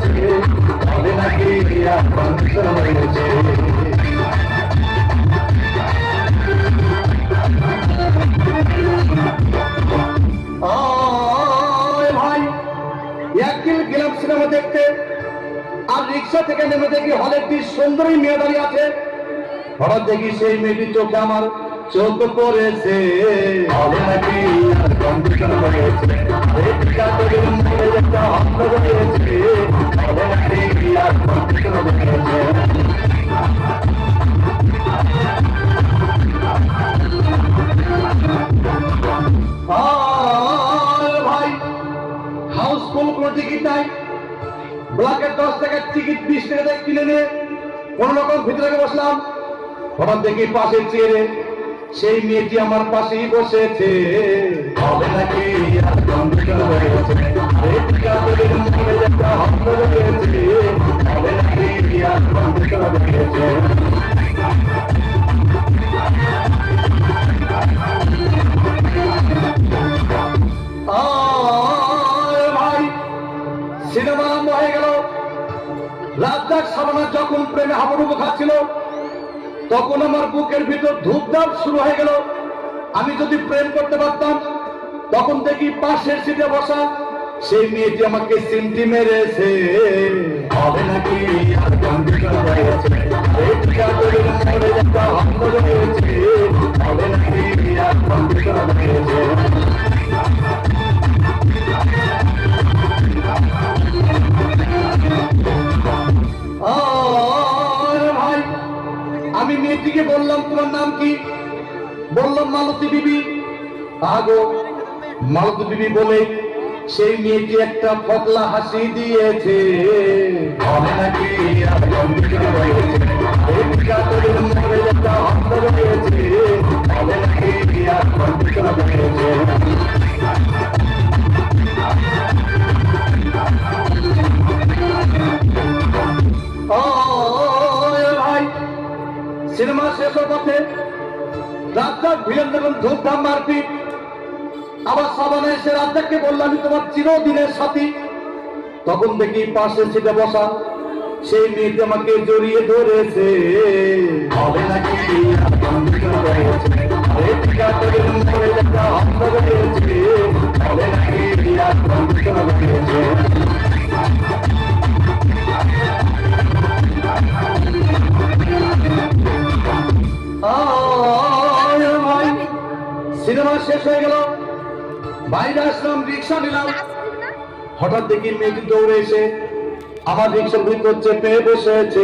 হয়েছে, বলে নাকি এয়ার কন্ডিশন হয়েছে। ভাই একদিন গেলাম সিনেমা দেখতে, আর রিক্সা থেকে নেমে দেখি হলে একটি সুন্দরী মেয়ে দাঁড়িয়ে আছে। হঠাৎ দেখি সেই মেয়েটি চোখে আমার চোখ পড়েছে, হবে নাকি আর কন্ডিশন হয়েছে, একটা হস্ত হয়েছে, হবে নাকি আর কন্ডিশন হয়েছে। ভাই হাউসফুল কোনো টিকিট নাই, ব্লকের 10 টাকার টিকিট 20 টাকা কিনে নিয়ে কোন রকম ভিতরে বসলাম। হঠাৎ দেখি পাশের চেয়ারে সেই মেয়েটি আমার পাশেই বসেছে, হবে নাকি আর কন্ডিশন হয়েছে, একটা হস্ত হয়েছে, হবে নাকি আর কন্ডিশন হয়েছে। ভাই সিনেমা আরম্ভ হয়ে গেল। রাজ্জাক সাবানা যখন প্রেমে হাবুডুবু খাচ্ছিল, তখন আমার বুকের ভিতর ধূপধাপ শুরু হয়ে গেল। আমি যদি প্রেম করতে পারতাম, তখন দেখি পাশের সিটে বসা সেই মেয়েটি আমাকে সিমটি মেরেছে, হবে নাকি আর কন্ডিশন হয়েছে, হবে নাকি আর কন্ডিশন হয়েছে। ভাই আমি মেয়েটিকে বললাম তোমার নাম কি? বললাম মালতী বিবি। আগো মালতী বিবি বলে সেই মেয়েটি একটা ফকলা হাসি দিয়েছে, হবে নাকি আর কন্ডিশন হয়েছে, একটা হস্ত হয়েছে, হবে নাকি আর কন্ডিশন হয়েছে। ভাই সিনেমা শেষ হওয়ার পথে রাজ্জাক ভিলেন যখন ধূমধাম মারপিট, আবার সাবানা এসে রাজ্জাককে বললাম আমি তোমার চিরদিনের সাথী। তখন দেখি পাশে সিটে বসা সেই মেয়েটি আমাকে জড়িয়ে ধরেছে, হবে নাকি আর কন্ডিশন হয়েছে, একটা হস্ত হয়েছে, হবে নাকি আর কন্ডিশন হয়েছে। সিনেমা শেষ হয়ে গেল, বাইরে আসলাম, রিক্সা নিলাম। হঠাৎ দেখি মেয়েটি দৌড়ে এসে আমার রিক্সার ভিতর চেপে বসেছে।